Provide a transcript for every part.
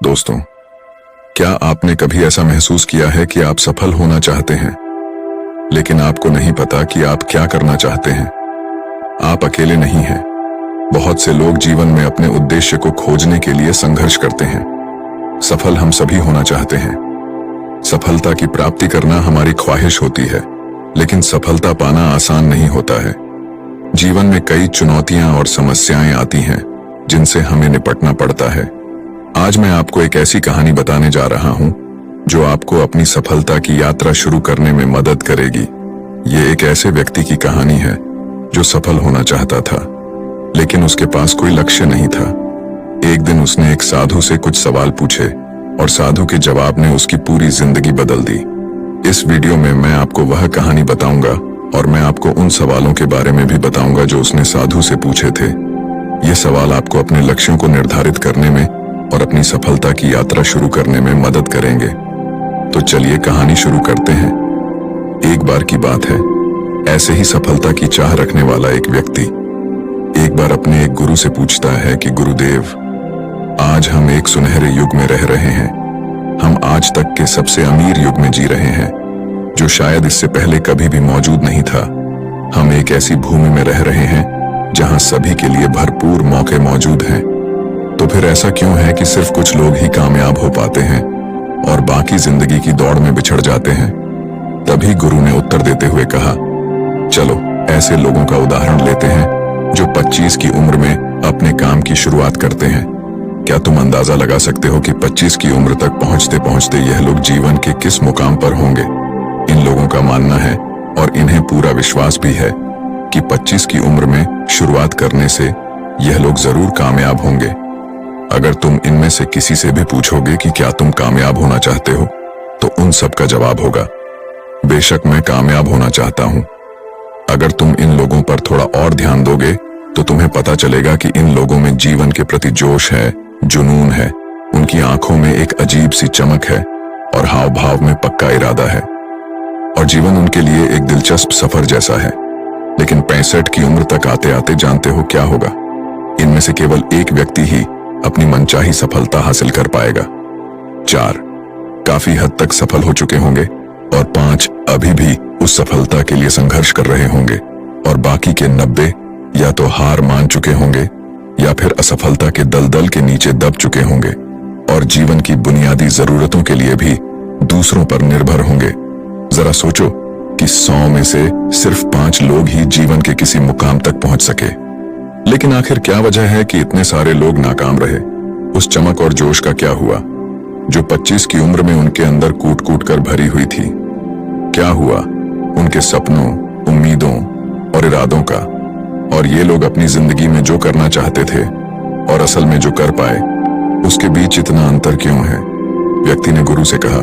दोस्तों, क्या आपने कभी ऐसा महसूस किया है कि आप सफल होना चाहते हैं, लेकिन आपको नहीं पता कि आप क्या करना चाहते हैं? आप अकेले नहीं हैं। बहुत से लोग जीवन में अपने उद्देश्य को खोजने के लिए संघर्ष करते हैं। सफल हम सभी होना चाहते हैं। सफलता की प्राप्ति करना हमारी ख्वाहिश होती है, लेकिन सफलता पाना आसान नहीं होता है। जीवन में कई चुनौतियां और समस्याएं आती हैं, जिनसे हमें निपटना पड़ता है। आज मैं आपको एक ऐसी कहानी बताने जा रहा हूं, जो आपको अपनी सफलता की यात्रा शुरू करने में मदद करेगी। ये एक ऐसे व्यक्ति की कहानी है, जो सफल होना चाहता था, लेकिन उसके पास कोई लक्ष्य नहीं था। एक दिन उसने एक साधु से कुछ सवाल पूछे, और साधु के जवाब ने उसकी पूरी जिंदगी बदल दी। इस वीडियो में मैं आपको वह कहानी बताऊंगा, और मैं आपको उन सवालों के बारे में भी बताऊंगा जो उसने साधु से पूछे थे। ये सवाल आपको अपने लक्ष्यों को निर्धारित करने में और अपनी सफलता की यात्रा शुरू करने में मदद करेंगे। तो चलिए कहानी शुरू करते हैं। एक बार की बात है, ऐसे ही सफलता की चाह रखने वाला एक व्यक्ति एक बार अपने एक गुरु से पूछता है कि गुरुदेव, आज हम एक सुनहरे युग में रह रहे हैं। हम आज तक के सबसे अमीर युग में जी रहे हैं, जो शायद इससे पहले कभी भी मौजूद नहीं था। हम एक ऐसी भूमि में रह रहे हैं जहां सभी के लिए भरपूर मौके मौजूद हैं। तो फिर ऐसा क्यों है कि सिर्फ कुछ लोग ही कामयाब हो पाते हैं और बाकी जिंदगी की दौड़ में बिछड़ जाते हैं? तभी गुरु ने उत्तर देते हुए कहा, चलो ऐसे लोगों का उदाहरण लेते हैं जो 25 की उम्र में अपने काम की शुरुआत करते हैं। क्या तुम अंदाजा लगा सकते हो कि 25 की उम्र तक पहुंचते पहुंचते यह लोग जीवन के किस मुकाम पर होंगे? इन लोगों का मानना है, और इन्हें पूरा विश्वास भी है, कि 25 की उम्र में शुरुआत करने से यह लोग जरूर कामयाब होंगे। अगर तुम इनमें से किसी से भी पूछोगे कि क्या तुम कामयाब होना चाहते हो, तो उन सब का जवाब होगा, बेशक मैं कामयाब होना चाहता हूं। अगर तुम इन लोगों पर थोड़ा और ध्यान दोगे, तो तुम्हें पता चलेगा कि इन लोगों में जीवन के प्रति जोश है, जुनून है, उनकी आंखों में एक अजीब सी चमक है, और हाव भाव में पक्का इरादा है, और जीवन उनके लिए एक दिलचस्प सफर जैसा है। लेकिन 65 की उम्र तक आते आते जानते हो क्या होगा? इनमें से केवल एक व्यक्ति ही अपनी मनचाही सफलता हासिल कर पाएगा। 4 काफी हद तक सफल हो चुके होंगे, और 5 अभी भी उस सफलता के लिए संघर्ष कर रहे होंगे, और बाकी के 90 या तो हार मान चुके होंगे, या फिर असफलता के दलदल के नीचे दब चुके होंगे, और जीवन की बुनियादी जरूरतों के लिए भी दूसरों पर निर्भर होंगे। जरा सोचो कि 100 में से सिर्फ 5 लोग ही जीवन के किसी मुकाम तक पहुंच सके। लेकिन आखिर क्या वजह है कि इतने सारे लोग नाकाम रहे? उस चमक और जोश का क्या हुआ, जो 25 की उम्र में उनके अंदर कूट कूट कर भरी हुई थी? क्या हुआ उनके सपनों, उम्मीदों और इरादों का? और ये लोग अपनी जिंदगी में जो करना चाहते थे और असल में जो कर पाए, उसके बीच इतना अंतर क्यों है? व्यक्ति ने गुरु से कहा,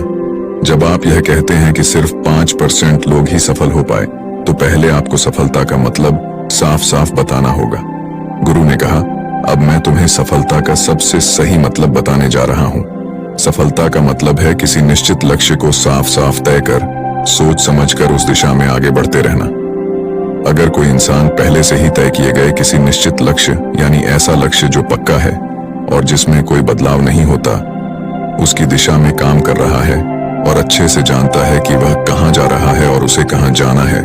जब आप यह कहते हैं कि सिर्फ 5% लोग ही सफल हो पाए, तो पहले आपको सफलता का मतलब साफ साफ बताना होगा। गुरु ने कहा, अब मैं तुम्हें सफलता का सबसे सही मतलब बताने जा रहा हूं। सफलता का मतलब है किसी निश्चित लक्ष्य को साफ साफ तय कर, सोच समझकर उस दिशा में आगे बढ़ते रहना। अगर कोई इंसान पहले से ही तय किए गए किसी निश्चित लक्ष्य, यानी ऐसा लक्ष्य जो पक्का है और जिसमें कोई बदलाव नहीं होता, उसकी दिशा में काम कर रहा है, और अच्छे से जानता है कि वह कहां जा रहा है और उसे कहां जाना है,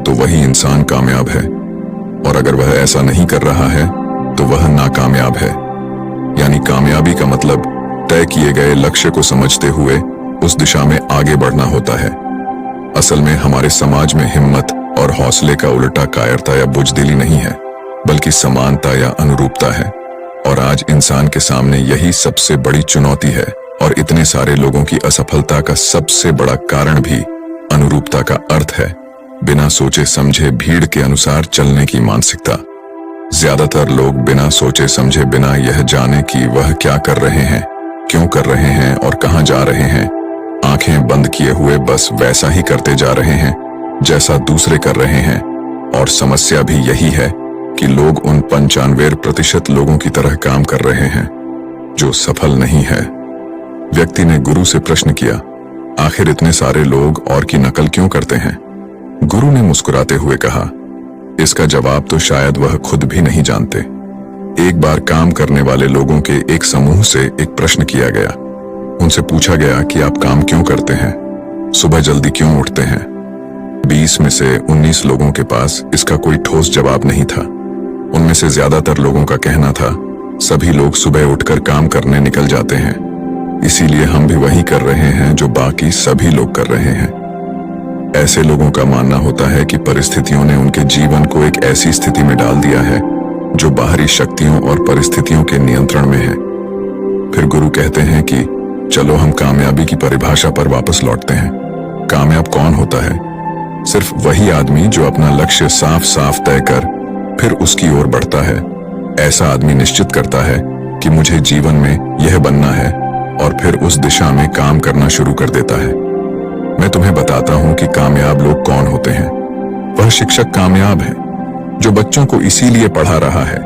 तो वही इंसान कामयाब है। और अगर वह ऐसा नहीं कर रहा है, तो वह नाकामयाब है। यानी कामयाबी का मतलब तय किए गए लक्ष्य को समझते हुए उस दिशा में आगे बढ़ना होता है। असल में हमारे समाज में हिम्मत और हौसले का उल्टा कायरता या बुजदिली नहीं है, बल्कि समानता या अनुरूपता है। और आज इंसान के सामने यही सबसे बड़ी चुनौती है, और इतने सारे लोगों की असफलता का सबसे बड़ा कारण भी अनुरूपता का अर्थ है। बिना सोचे समझे भीड़ के अनुसार चलने की मानसिकता। ज्यादातर लोग बिना सोचे समझे, बिना यह जाने कि वह क्या कर रहे हैं, क्यों कर रहे हैं और कहां जा रहे हैं, आंखें बंद किए हुए बस वैसा ही करते जा रहे हैं जैसा दूसरे कर रहे हैं। और समस्या भी यही है कि लोग उन 95% लोगों की तरह काम कर रहे हैं जो सफल नहीं है। व्यक्ति ने गुरु से प्रश्न किया, आखिर इतने सारे लोग और की नकल क्यों करते हैं? गुरु ने मुस्कुराते हुए कहा, इसका जवाब तो शायद वह खुद भी नहीं जानते। एक बार काम करने वाले लोगों के एक समूह से एक प्रश्न किया गया। उनसे पूछा गया कि आप काम क्यों करते हैं, सुबह जल्दी क्यों उठते हैं। 20 में से 19 लोगों के पास इसका कोई ठोस जवाब नहीं था। उनमें से ज्यादातर लोगों का कहना था, सभी लोग सुबह उठकर काम करने निकल जाते हैं, इसीलिए हम भी वही कर रहे हैं जो बाकी सभी लोग कर रहे हैं। ऐसे लोगों का मानना होता है कि परिस्थितियों ने उनके जीवन को एक ऐसी स्थिति में डाल दिया है जो बाहरी शक्तियों और परिस्थितियों के नियंत्रण में है। फिर गुरु कहते हैं कि चलो हम कामयाबी की परिभाषा पर वापस लौटते हैं। कामयाब कौन होता है? सिर्फ वही आदमी जो अपना लक्ष्य साफ साफ तय कर फिर उसकी ओर बढ़ता है। ऐसा आदमी निश्चित करता है कि मुझे जीवन में यह बनना है और फिर उस दिशा में काम करना शुरू कर देता है। मैं तुम्हें बताता हूं कि कामयाब लोग कौन होते हैं। वह शिक्षक कामयाब है जो बच्चों को इसीलिए पढ़ा रहा है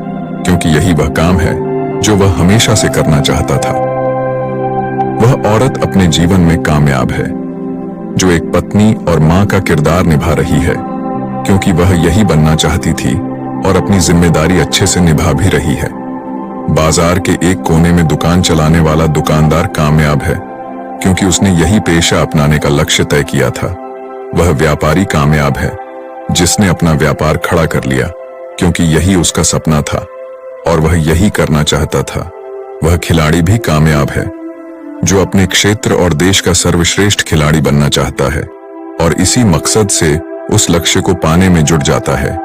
क्योंकि यही वह काम है जो वह हमेशा से करना चाहता था। वह औरत अपने जीवन में कामयाब है जो एक पत्नी और मां का किरदार निभा रही है क्योंकि वह यही बनना चाहती थी और अपनी जिम्मेदारी अच्छे से निभा भी रही है। बाजार के एक कोने में दुकान चलाने वाला दुकानदार कामयाब है क्योंकि उसने यही पेशा अपनाने का लक्ष्य तय किया था। वह व्यापारी कामयाब है जिसने अपना व्यापार खड़ा कर लिया क्योंकि यही उसका सपना था और वह यही करना चाहता था। वह खिलाड़ी भी कामयाब है जो अपने क्षेत्र और देश का सर्वश्रेष्ठ खिलाड़ी बनना चाहता है और इसी मकसद से उस लक्ष्य को पाने में जुट जाता है।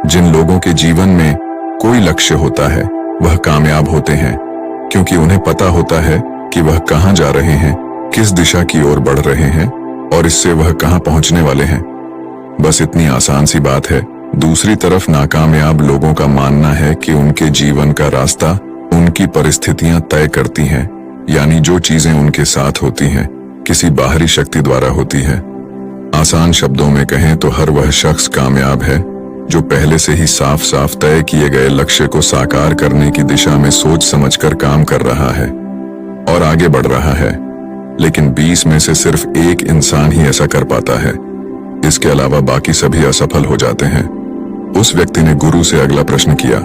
जिन लोगों के जीवन में कोई लक्ष्य होता है वह कामयाब होते हैं क्योंकि उन्हें पता होता है कि वह कहां जा रहे हैं, किस दिशा की ओर बढ़ रहे हैं और इससे वह कहां पहुंचने वाले हैं। बस इतनी आसान सी बात है। दूसरी तरफ नाकामयाब लोगों का मानना है कि उनके जीवन का रास्ता उनकी परिस्थितियां तय करती हैं, यानी जो चीजें उनके साथ होती हैं किसी बाहरी शक्ति द्वारा होती है। आसान शब्दों में कहें तो हर वह शख्स कामयाब है जो पहले से ही साफ साफ तय किए गए लक्ष्य को साकार करने की दिशा में सोच समझकर काम कर रहा है और आगे बढ़ रहा है। लेकिन 20 में से सिर्फ एक इंसान ही ऐसा कर पाता है, इसके अलावा बाकी सभी असफल हो जाते हैं। उस व्यक्ति ने गुरु से अगला प्रश्न किया,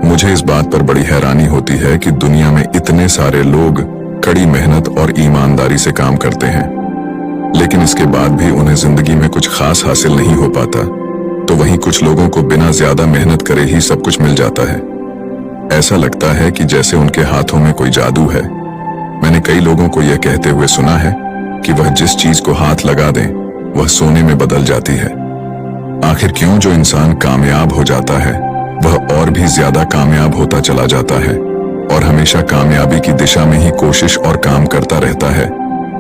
मुझे इस बात पर बड़ी हैरानी होती है कि दुनिया में इतने सारे लोग कड़ी मेहनत और ईमानदारी से काम करते हैं, लेकिन इसके बाद भी उन्हें जिंदगी में कुछ खास हासिल नहीं हो पाता, तो वहीं कुछ लोगों को बिना ज्यादा मेहनत करे ही सब कुछ मिल जाता है। ऐसा लगता है कि जैसे उनके हाथों में कोई जादू है। मैंने कई लोगों को यह कहते हुए सुना है कि वह जिस चीज को हाथ लगा दें वह सोने में बदल जाती है। आखिर क्यों जो इंसान कामयाब हो जाता है वह और भी ज्यादा कामयाब होता चला जाता है और हमेशा कामयाबी की दिशा में ही कोशिश और काम करता रहता है।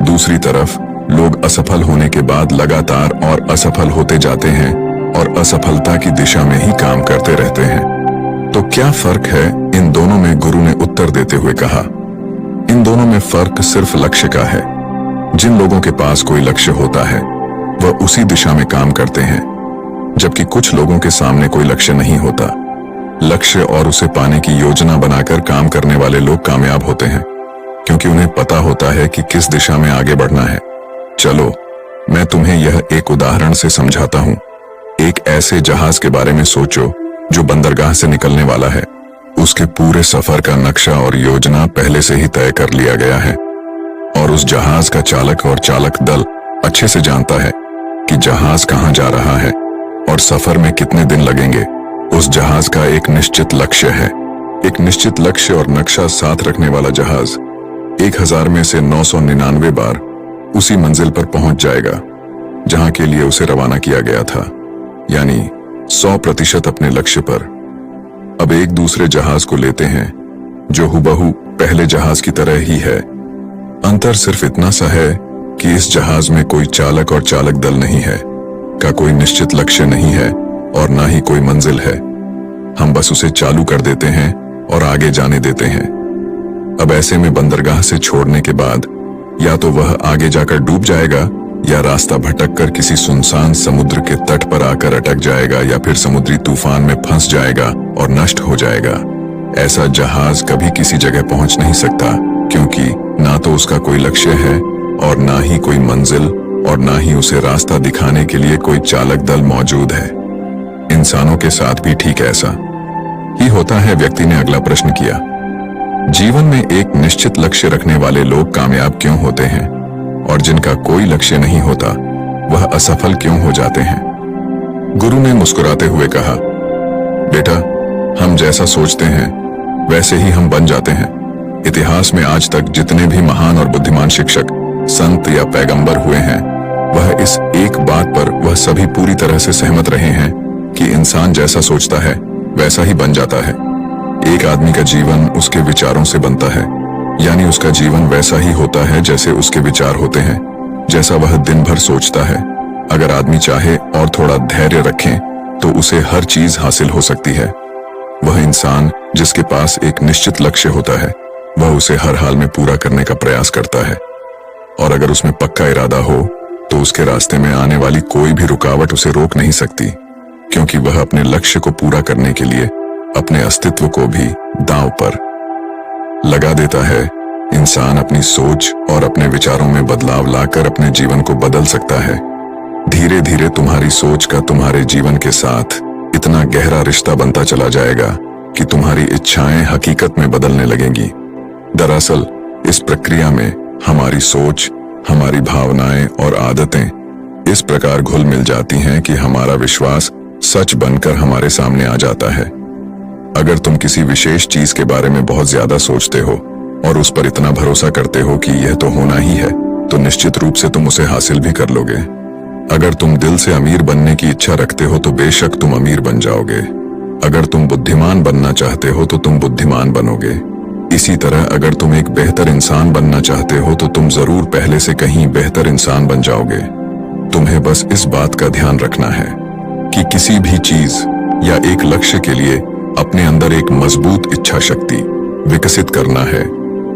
दूसरी तरफ लोग असफल होने के बाद लगातार और असफल होते जाते हैं और असफलता की दिशा में ही काम करते रहते हैं। तो क्या फर्क है इन दोनों में? गुरु ने उत्तर देते हुए कहा, इन दोनों में फर्क सिर्फ लक्ष्य का है। जिन लोगों के पास कोई लक्ष्य होता है वह उसी दिशा में काम करते हैं, जबकि कुछ लोगों के सामने कोई लक्ष्य नहीं होता। लक्ष्य और उसे पाने की योजना बनाकर काम करने वाले लोग कामयाब होते हैं क्योंकि उन्हें पता होता है कि किस दिशा में आगे बढ़ना है। चलो मैं तुम्हें यह एक उदाहरण से समझाता हूं। एक ऐसे जहाज के बारे में सोचो जो बंदरगाह से निकलने वाला है। उसके पूरे सफर का नक्शा और योजना पहले से ही तय कर लिया गया है और उस जहाज का चालक और चालक दल अच्छे से जानता है कि जहाज कहां जा रहा है और सफर में कितने दिन लगेंगे। उस जहाज का एक निश्चित लक्ष्य है। एक निश्चित लक्ष्य और नक्शा साथ रखने वाला जहाज 1000 में से 999 बार उसी मंजिल पर पहुंच जाएगा जहां के लिए उसे रवाना किया गया था, यानी 100% अपने लक्ष्य पर। अब एक दूसरे जहाज को लेते हैं जो हुबहू पहले जहाज की तरह ही है। अंतर सिर्फ इतना सा है कि इस जहाज में कोई चालक और चालक दल नहीं है, का कोई निश्चित लक्ष्य नहीं है और ना ही कोई मंजिल है। हम बस उसे चालू कर देते हैं और आगे जाने देते हैं। अब ऐसे में बंदरगाह से छोड़ने के बाद या तो वह आगे जाकर डूब जाएगा या रास्ता भटक कर किसी सुनसान समुद्र के तट पर आकर अटक जाएगा या फिर समुद्री तूफान में फंस जाएगा और नष्ट हो जाएगा। ऐसा जहाज कभी किसी जगह पहुंच नहीं सकता क्योंकि ना तो उसका कोई लक्ष्य है और ना ही कोई मंजिल और ना ही उसे रास्ता दिखाने के लिए कोई चालक दल मौजूद है। इंसानों के साथ भी ठीक ऐसा। ही होता है। व्यक्ति ने अगला प्रश्न किया, जीवन में एक निश्चित लक्ष्य रखने वाले लोग कामयाब क्यों होते हैं और जिनका कोई लक्ष्य नहीं होता वह असफल क्यों हो जाते हैं? गुरु ने मुस्कुराते हुए कहा, बेटा, हम जैसा सोचते हैं वैसे ही हम बन जाते हैं। इतिहास में आज तक जितने भी महान और बुद्धिमान शिक्षक, संत या पैगंबर हुए हैं, वह इस एक बात पर वह सभी पूरी तरह से सहमत रहे हैं कि इंसान जैसा सोचता है वैसा ही बन जाता है। एक आदमी का जीवन उसके विचारों से बनता है, यानी उसका जीवन वैसा ही होता है जैसे उसके विचार होते हैं, जैसा वह दिन भर सोचता है। अगर आदमी चाहे और थोड़ा धैर्य रखें तो उसे हर चीज हासिल हो सकती है। वह इंसान जिसके पास एक निश्चित लक्ष्य होता है वह उसे हर हाल में पूरा करने का प्रयास करता है, और अगर उसमें पक्का इरादा हो तो उसके रास्ते में आने वाली कोई भी रुकावट उसे रोक नहीं सकती, क्योंकि वह अपने लक्ष्य को पूरा करने के लिए अपने अस्तित्व को भी दांव पर लगा देता है। इंसान अपनी सोच और अपने विचारों में बदलाव लाकर अपने जीवन को बदल सकता है। धीरे धीरे तुम्हारी सोच का तुम्हारे जीवन के साथ इतना गहरा रिश्ता बनता चला जाएगा कि तुम्हारी इच्छाएं हकीकत में बदलने लगेंगी। दरअसल इस प्रक्रिया में हमारी सोच, हमारी भावनाएं और आदतें इस प्रकार घुल मिल जाती हैं कि हमारा विश्वास सच बनकर हमारे सामने आ जाता है। अगर तुम किसी विशेष चीज के बारे में बहुत ज्यादा सोचते हो और उस पर इतना भरोसा करते हो कि यह तो होना ही है, तो निश्चित रूप से तुम उसे हासिल भी कर लोगे। अगर तुम दिल से अमीर बनने की इच्छा रखते हो तो बेशक तुम अमीर बन जाओगे। अगर तुम बुद्धिमान बनना चाहते हो तो तुम बुद्धिमान बनोगे। इसी तरह अगर तुम एक बेहतर इंसान बनना चाहते हो तो तुम जरूर पहले से कहीं बेहतर इंसान बन जाओगे। तुम्हें बस इस बात का ध्यान रखना है कि किसी भी चीज या एक लक्ष्य के लिए अपने अंदर एक मजबूत इच्छा शक्ति विकसित करना है,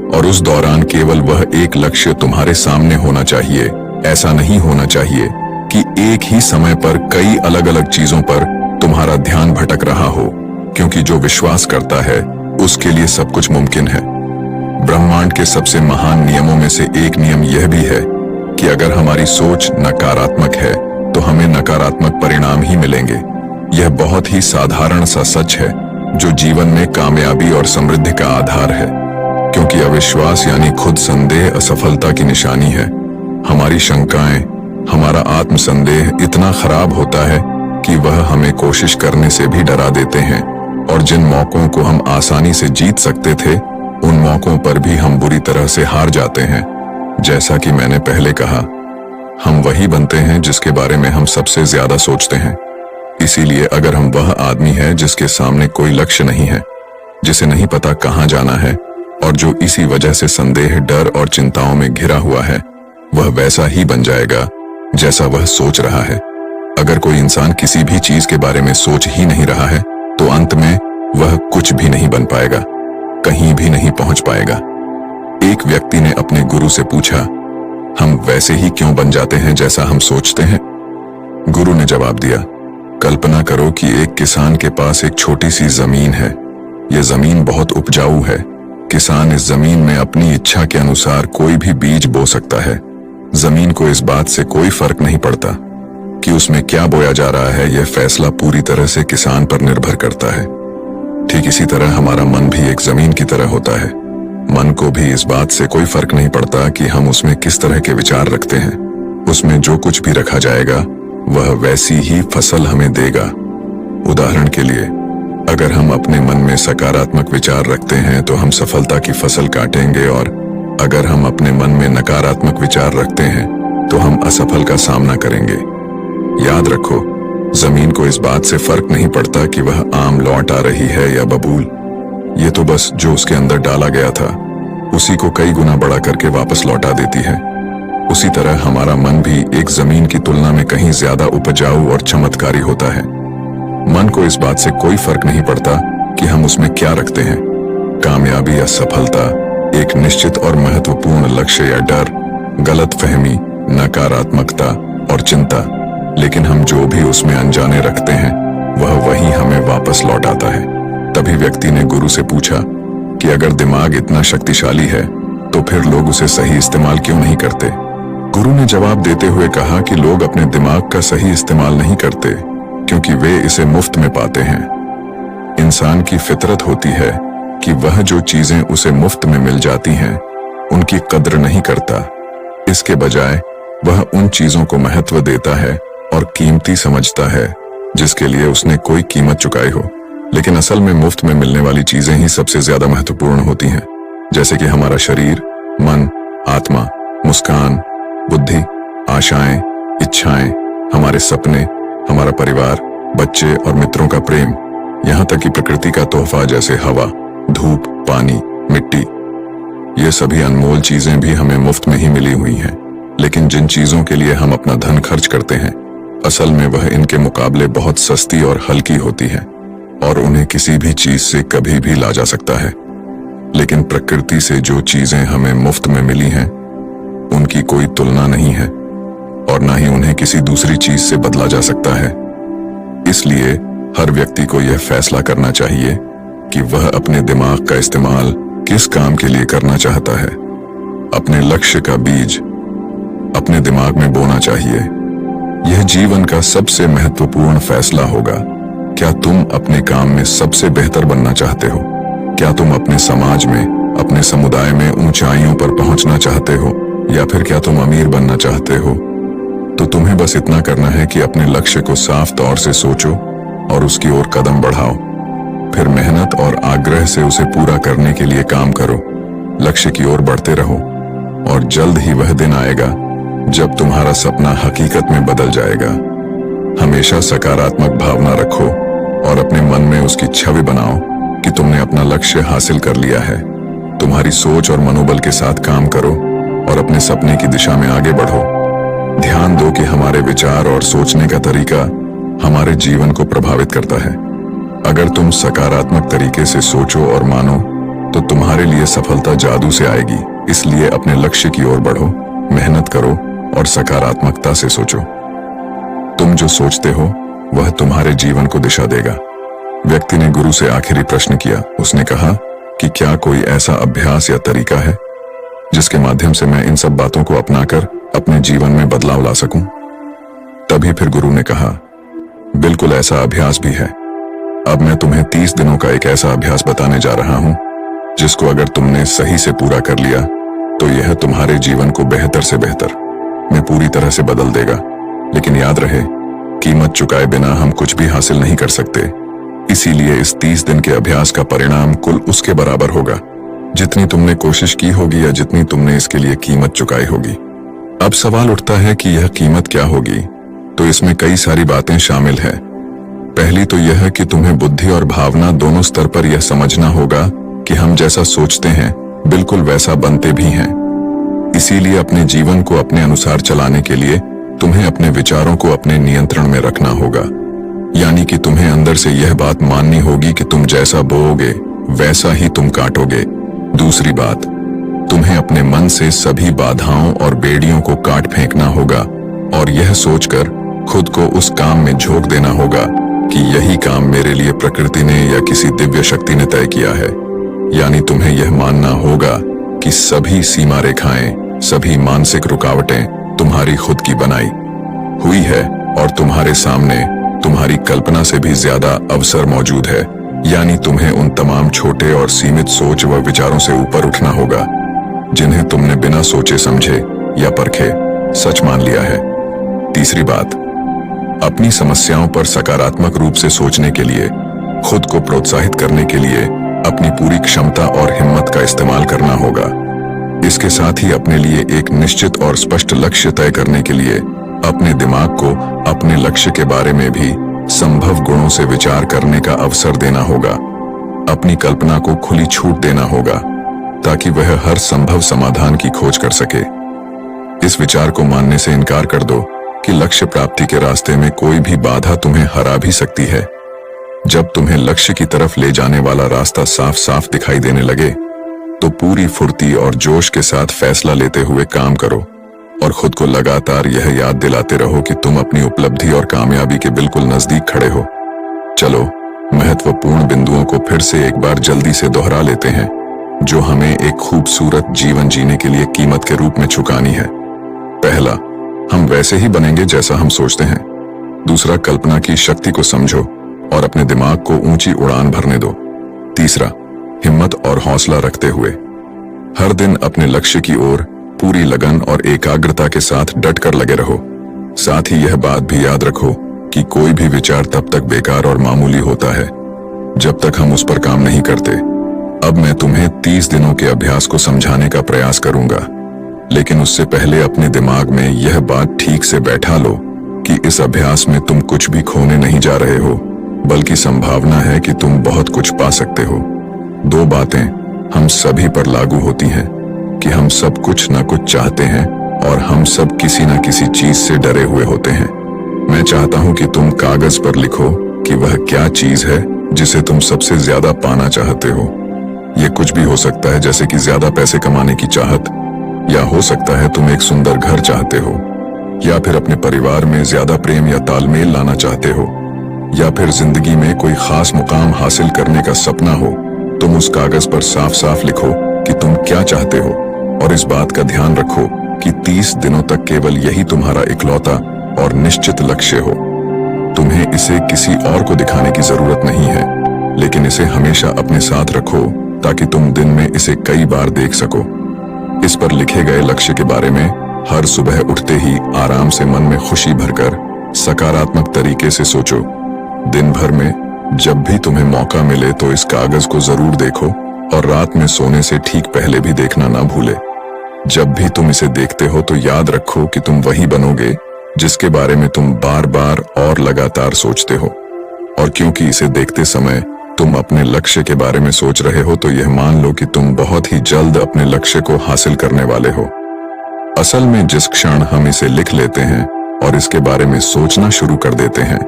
और उस दौरान केवल वह एक लक्ष्य तुम्हारे सामने होना चाहिए। ऐसा नहीं होना चाहिए कि एक ही समय पर कई अलग अलग चीजों पर तुम्हारा ध्यान भटक रहा हो, क्योंकि जो विश्वास करता है उसके लिए सब कुछ मुमकिन है। ब्रह्मांड के सबसे महान नियमों में से एक नियम यह भी है कि अगर हमारी सोच नकारात्मक है तो हमें नकारात्मक परिणाम ही मिलेंगे। यह बहुत ही साधारण सा सच है जो जीवन में कामयाबी और समृद्धि का आधार है, क्योंकि अविश्वास यानी खुद संदेह असफलता की निशानी है। हमारी शंकाएं, हमारा आत्मसंदेह इतना खराब होता है कि वह हमें कोशिश करने से भी डरा देते हैं, और जिन मौकों को हम आसानी से जीत सकते थे उन मौकों पर भी हम बुरी तरह से हार जाते हैं। जैसा कि मैंने पहले कहा, हम वही बनते हैं जिसके बारे में हम सबसे ज्यादा सोचते हैं। इसीलिए अगर हम वह आदमी है जिसके सामने कोई लक्ष्य नहीं है, जिसे नहीं पता कहां जाना है और जो इसी वजह से संदेह, डर और चिंताओं में घिरा हुआ है, वह वैसा ही बन जाएगा जैसा वह सोच रहा है। अगर कोई इंसान किसी भी चीज के बारे में सोच ही नहीं रहा है तो अंत में वह कुछ भी नहीं बन पाएगा, कहीं भी नहीं पहुंच पाएगा। एक व्यक्ति ने अपने गुरु से पूछा, हम वैसे ही क्यों बन जाते हैं जैसा हम सोचते हैं? गुरु ने जवाब दिया, कल्पना करो कि एक किसान के पास एक छोटी सी जमीन है। यह जमीन बहुत उपजाऊ है। किसान इस जमीन में अपनी इच्छा के अनुसार कोई भी बीज बो सकता है। जमीन को इस बात से कोई फर्क नहीं पड़ता कि उसमें क्या बोया जा रहा है। यह फैसला पूरी तरह से किसान पर निर्भर करता है। ठीक इसी तरह हमारा मन भी एक जमीन की तरह होता है। मन को भी इस बात से कोई फर्क नहीं पड़ता कि हम उसमें किस तरह के विचार रखते हैं। उसमें जो कुछ भी रखा जाएगा वह वैसी ही फसल हमें देगा। उदाहरण के लिए, अगर हम अपने मन में सकारात्मक विचार रखते हैं तो हम सफलता की फसल काटेंगे, और अगर हम अपने मन में नकारात्मक विचार रखते हैं तो हम असफल का सामना करेंगे। याद रखो, जमीन को इस बात से फर्क नहीं पड़ता कि वह आम लौट आ रही है या बबूल। ये तो बस जो उसके अंदर डाला गया था उसी को कई गुना बड़ा करके वापस लौटा देती है। उसी तरह हमारा मन भी एक जमीन की तुलना में कहीं ज्यादा उपजाऊ और चमत्कारी होता है। मन को इस बात से कोई फर्क नहीं पड़ता कि हम उसमें क्या रखते हैं, कामयाबी या सफलता, एक निश्चित और महत्वपूर्ण लक्ष्य या डर, गलतफहमी, नकारात्मकता और चिंता। लेकिन हम जो भी उसमें अनजाने रखते हैं वह वही हमें वापस लौटाता है। तभी व्यक्ति ने गुरु से पूछा कि अगर दिमाग इतना शक्तिशाली है तो फिर लोग उसे सही इस्तेमाल क्यों नहीं करते? गुरु ने जवाब देते हुए कहा कि लोग अपने दिमाग का सही इस्तेमाल नहीं करते क्योंकि वे इसे मुफ्त में पाते हैं। इंसान की फितरत होती है कि वह जो चीजें उसे मुफ्त में मिल जाती हैं उनकी कद्र नहीं करता। इसके बजाय वह उन चीजों को महत्व देता है और कीमती समझता है जिसके लिए उसने कोई कीमत चुकाई हो। लेकिन असल में मुफ्त में मिलने वाली चीजें ही सबसे ज्यादा महत्वपूर्ण होती हैं, जैसे कि हमारा शरीर, मन, आत्मा, मुस्कान, बुद्धि, आशाएं, इच्छाएं, हमारे सपने, हमारा परिवार, बच्चे और मित्रों का प्रेम, यहाँ तक कि प्रकृति का तोहफा जैसे हवा, धूप, पानी, मिट्टी। ये सभी अनमोल चीजें भी हमें मुफ्त में ही मिली हुई हैं। लेकिन जिन चीजों के लिए हम अपना धन खर्च करते हैं, असल में वह इनके मुकाबले बहुत सस्ती और हल्की होती है और उन्हें किसी भी चीज से कभी भी ला जा सकता है। लेकिन प्रकृति से जो चीजें हमें मुफ्त में मिली हैं, उनकी कोई तुलना नहीं है और ना ही उन्हें किसी दूसरी चीज से बदला जा सकता है। इसलिए हर व्यक्ति को यह फैसला करना चाहिए कि वह अपने दिमाग का इस्तेमाल किस काम के लिए करना चाहता है। अपने लक्ष्य का बीज अपने दिमाग में बोना चाहिए। यह जीवन का सबसे महत्वपूर्ण फैसला होगा। क्या तुम अपने काम में सबसे बेहतर बनना चाहते हो? क्या तुम अपने समाज में, अपने समुदाय में ऊंचाइयों पर पहुंचना चाहते हो, या फिर क्या तुम अमीर बनना चाहते हो? तो तुम्हें बस इतना करना है कि अपने लक्ष्य को साफ तौर से सोचो और उसकी ओर कदम बढ़ाओ। फिर मेहनत और आग्रह से उसे पूरा करने के लिए काम करो। लक्ष्य की ओर बढ़ते रहो और जल्द ही वह दिन आएगा जब तुम्हारा सपना हकीकत में बदल जाएगा। हमेशा सकारात्मक भावना रखो और अपने मन में उसकी छवि बनाओ कि तुमने अपना लक्ष्य हासिल कर लिया है। तुम्हारी सोच और मनोबल के साथ काम करो और अपने सपने की दिशा में आगे बढ़ो। ध्यान दो कि हमारे विचार और सोचने का तरीका हमारे जीवन को प्रभावित करता है। अगर तुम सकारात्मक तरीके से सोचो और मानो तो तुम्हारे लिए सफलता जादू से आएगी। इसलिए अपने लक्ष्य की ओर बढ़ो, मेहनत करो और सकारात्मकता से सोचो। तुम जो सोचते हो वह तुम्हारे जीवन को दिशा देगा। व्यक्ति ने गुरु से आखिरी प्रश्न किया। उसने कहा कि क्या कोई ऐसा अभ्यास या तरीका है जिसके माध्यम से मैं इन सब बातों को अपनाकर अपने जीवन में बदलाव ला सकूं? तभी फिर गुरु ने कहा, बिल्कुल ऐसा अभ्यास भी है। अब मैं तुम्हें 30 दिनों का एक ऐसा अभ्यास बताने जा रहा हूं जिसको अगर तुमने सही से पूरा कर लिया तो यह तुम्हारे जीवन को बेहतर से बेहतर में पूरी तरह से बदल देगा। लेकिन याद रहे, कीमत चुकाए बिना हम कुछ भी हासिल नहीं कर सकते। इसीलिए इस 30 दिन के अभ्यास का परिणाम कुल उसके बराबर होगा जितनी तुमने कोशिश की होगी या जितनी तुमने इसके लिए कीमत चुकाई होगी। अब सवाल उठता है कि यह कीमत क्या होगी? तो इसमें कई सारी बातें शामिल है। पहली तो यह कि तुम्हें बुद्धि और भावना दोनों स्तर पर यह समझना होगा कि हम जैसा सोचते हैं बिल्कुल वैसा बनते भी हैं। इसीलिए अपने जीवन को अपने अनुसार चलाने के लिए तुम्हें अपने विचारों को अपने नियंत्रण में रखना होगा। यानी कि तुम्हें अंदर से यह बात माननी होगी कि तुम जैसा बोओगे वैसा ही तुम काटोगे। दूसरी बात, तुम्हें अपने मन से सभी बाधाओं और बेड़ियों को काट फेंकना होगा और यह सोचकर खुद को उस काम में झोंक देना होगा कि यही काम मेरे लिए प्रकृति ने या किसी दिव्य शक्ति ने तय किया है। यानी तुम्हें यह मानना होगा कि सभी सीमा रेखाएं, सभी मानसिक रुकावटें तुम्हारी खुद की बनाई हुई है और तुम्हारे सामने तुम्हारी कल्पना से भी ज्यादा अवसर मौजूद है। यानी तुम्हें उन तमाम छोटे और सीमित सोच व विचारों से ऊपर उठना होगा जिन्हें तुमने बिना सोचे समझे या परखे सच मान लिया है। तीसरी बात, अपनी समस्याओं पर सकारात्मक रूप से सोचने के लिए, खुद को प्रोत्साहित करने के लिए अपनी पूरी क्षमता और हिम्मत का इस्तेमाल करना होगा। इसके साथ ही अपने लिए एक निश्चित और स्पष्ट लक्ष्य तय करने के लिए अपने दिमाग को अपने लक्ष्य के बारे में भी संभव गुणों से विचार करने का अवसर देना होगा। अपनी कल्पना को खुली छूट देना होगा ताकि वह हर संभव समाधान की खोज कर सके। इस विचार को मानने से इनकार कर दो कि लक्ष्य प्राप्ति के रास्ते में कोई भी बाधा तुम्हें हरा भी सकती है। जब तुम्हें लक्ष्य की तरफ ले जाने वाला रास्ता साफ साफ दिखाई देने लगे तो पूरी फुर्ती और जोश के साथ फैसला लेते हुए काम करो और खुद को लगातार यह याद दिलाते रहो कि तुम अपनी उपलब्धि और कामयाबी के बिल्कुल नजदीक खड़े हो। चलो महत्वपूर्ण बिंदुओं को फिर से एक बार जल्दी से दोहरा लेते हैं जो हमें एक खूबसूरत जीवन जीने के लिए कीमत के रूप में चुकानी है। पहला, हम वैसे ही बनेंगे जैसा हम सोचते हैं। दूसरा, कल्पना की शक्ति को समझो और अपने दिमाग को ऊंची उड़ान भरने दो। तीसरा, हिम्मत और हौसला रखते हुए हर दिन अपने लक्ष्य की ओर पूरी लगन और एकाग्रता के साथ डट कर लगे रहो। साथ ही यह बात भी याद रखो कि कोई भी विचार तब तक बेकार और मामूली होता है जब तक हम उस पर काम नहीं करते। अब मैं तुम्हें 30 दिनों के अभ्यास को समझाने का प्रयास करूंगा, लेकिन उससे पहले अपने दिमाग में यह बात ठीक से बैठा लो कि इस अभ्यास में तुम कुछ भी खोने नहीं जा रहे हो, बल्कि संभावना है कि तुम बहुत कुछ पा सकते हो। दो बातें हम सभी पर लागू होती हैं कि हम सब कुछ न कुछ चाहते हैं और हम सब किसी न किसी चीज से डरे हुए होते हैं। मैं चाहता हूं कि तुम कागज पर लिखो कि वह क्या चीज है जिसे तुम सबसे ज्यादा पाना चाहते हो। यह कुछ भी हो सकता है, जैसे कि ज्यादा पैसे कमाने की चाहत, या हो सकता है तुम एक सुंदर घर चाहते हो, या फिर अपने परिवार में ज्यादा प्रेम या तालमेल लाना चाहते हो, या फिर जिंदगी में कोई खास मुकाम हासिल करने का सपना हो। तुम उस कागज पर साफ साफ लिखो कि तुम क्या चाहते हो और इस बात का ध्यान रखो कि 30 दिनों तक केवल यही तुम्हारा इकलौता और निश्चित लक्ष्य हो। तुम्हें इसे किसी और को दिखाने की जरूरत नहीं है, लेकिन इसे हमेशा अपने साथ रखो ताकि तुम दिन में इसे कई बार देख सको। इस पर लिखे गए लक्ष्य के बारे में हर सुबह उठते ही आराम से मन में खुशी भरकर सकारात्मक तरीके से सोचो। दिन भर में जब भी तुम्हें मौका मिले तो इस कागज को जरूर देखो और रात में सोने से ठीक पहले भी देखना ना भूले। जब भी तुम इसे देखते हो तो याद रखो कि तुम वही बनोगे जिसके बारे में तुम बार बार और लगातार सोचते हो। और क्योंकि इसे देखते समय तुम अपने लक्ष्य के बारे में सोच रहे हो, तो यह मान लो कि तुम बहुत ही जल्द अपने लक्ष्य को हासिल करने वाले हो। असल में जिस क्षण हम इसे लिख लेते हैं और इसके बारे में सोचना शुरू कर देते हैं,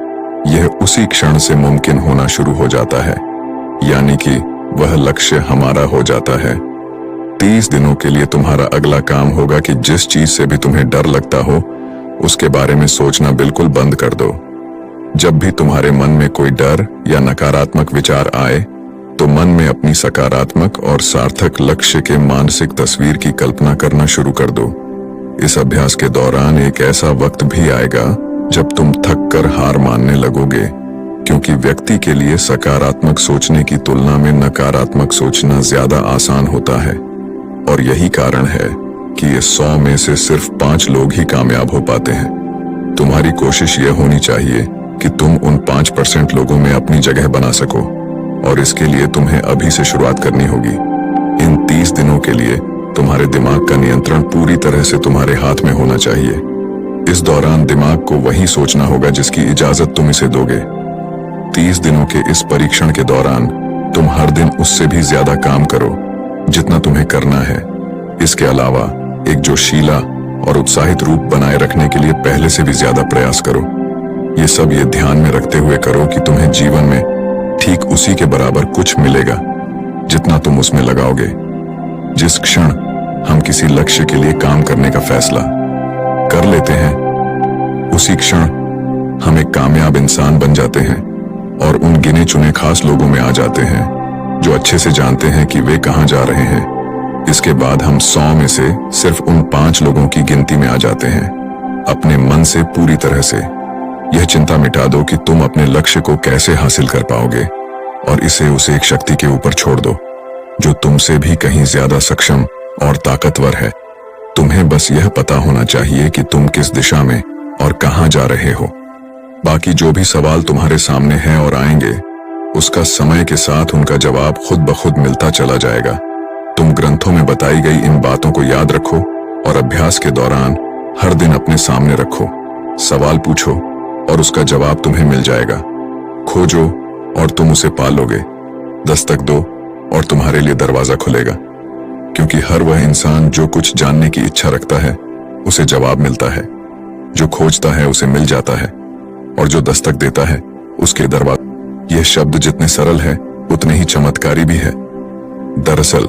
यह उसी क्षण से मुमकिन होना शुरू हो जाता है, यानी कि वह लक्ष्य हमारा हो जाता है। 30 दिनों के लिए तुम्हारा अगला काम होगा कि जिस चीज से भी तुम्हें डर लगता हो उसके बारे में सोचना बिल्कुल बंद कर दो। जब भी तुम्हारे मन में कोई डर या नकारात्मक विचार आए तो मन में अपनी सकारात्मक और सार्थक लक्ष्य के मानसिक तस्वीर की कल्पना करना शुरू कर दो। इस अभ्यास के दौरान एक ऐसा वक्त भी आएगा जब तुम थक कर हार मानने लगोगे, क्योंकि व्यक्ति के लिए सकारात्मक सोचने की तुलना में नकारात्मक सोचना ज्यादा आसान होता है। और यही कारण है कि ये 100 में से सिर्फ 5 लोग ही कामयाब हो पाते हैं। तुम्हारी कोशिश यह होनी चाहिए कि तुम उन 5% लोगों में अपनी जगह बना सको, और इसके लिए तुम्हें अभी से शुरुआत करनी होगी। इन 30 दिनों के लिए तुम्हारे दिमाग का नियंत्रण पूरी तरह से तुम्हारे हाथ में होना चाहिए। इस दौरान दिमाग को वही सोचना होगा जिसकी इजाजत तुम इसे दोगे। 30 दिनों के इस परीक्षण के दौरान तुम हर दिन उससे भी ज्यादा काम करो जितना तुम्हें करना है। इसके अलावा एक जोशीला और उत्साहित रूप बनाए रखने के लिए पहले से भी ज्यादा प्रयास करो। ये सब ये ध्यान में रखते हुए करो कि तुम्हें जीवन में ठीक उसी के बराबर कुछ मिलेगा जितना तुम उसमें लगाओगे। जिस क्षण हम किसी लक्ष्य के लिए काम करने का फैसला कर लेते हैं, उसी क्षण हम एक कामयाब इंसान बन जाते हैं और उन गिने चुने खास लोगों में आ जाते हैं जो अच्छे से जानते हैं कि वे कहां जा रहे हैं। इसके बाद हम 100 में से सिर्फ उन 5 लोगों की गिनती में आ जाते हैं। अपने मन से पूरी तरह से यह चिंता मिटा दो कि तुम अपने लक्ष्य को कैसे हासिल कर पाओगे, और इसे उसे एक शक्ति के ऊपर छोड़ दो जो तुमसे भी कहीं ज्यादा सक्षम और ताकतवर है। तुम्हें बस यह पता होना चाहिए कि तुम किस दिशा में और कहां जा रहे हो। बाकी जो भी सवाल तुम्हारे सामने हैं और आएंगे, उसका समय के साथ उनका जवाब खुद ब खुद मिलता चला जाएगा। तुम ग्रंथों में बताई गई इन बातों को याद रखो और अभ्यास के दौरान हर दिन अपने सामने रखो। सवाल पूछो और उसका जवाब तुम्हें मिल जाएगा। खोजो और तुम उसे पा लोगे। दस्तक दो और तुम्हारे लिए दरवाजा खुलेगा, क्योंकि हर वह इंसान जो कुछ जानने की इच्छा रखता है उसे जवाब मिलता है। जो खोजता है उसे मिल जाता है, और जो दस्तक देता है उसके दरवाजे। यह शब्द जितने सरल है उतने ही चमत्कारी भी है। दरअसल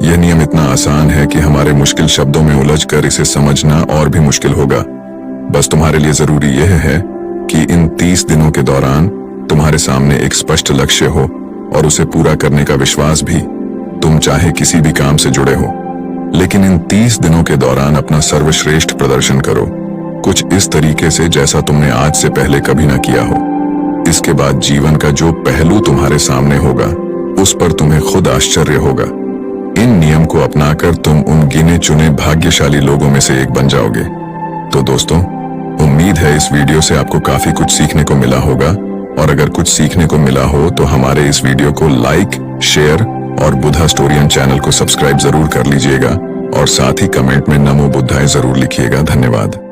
यह नियम इतना आसान है कि हमारे मुश्किल शब्दों में उलझकर इसे समझना और भी मुश्किल होगा। बस तुम्हारे लिए जरूरी यह है कि इन 30 दिनों के दौरान तुम्हारे सामने एक स्पष्ट लक्ष्य हो और उसे पूरा करने का विश्वास भी। तुम चाहे किसी भी काम से जुड़े हो, लेकिन इन 30 दिनों के दौरान अपना सर्वश्रेष्ठ प्रदर्शन करो, कुछ इस तरीके से जैसा तुमने आज से पहले कभी ना किया हो। इसके बाद जीवन का जो पहलू तुम्हारे सामने होगा उस पर तुम्हें खुद आश्चर्य होगा। इन नियम को अपनाकर तुम उन गिने चुने भाग्यशाली लोगों में से एक बन जाओगे। तो दोस्तों, उम्मीद है इस वीडियो से आपको काफी कुछ सीखने को मिला होगा, और अगर कुछ सीखने को मिला हो तो हमारे इस वीडियो को लाइक, शेयर और बुद्धा स्टोरियन चैनल को सब्सक्राइब जरूर कर लीजिएगा, और साथ ही कमेंट में नमो बुद्धाय जरूर लिखिएगा। धन्यवाद।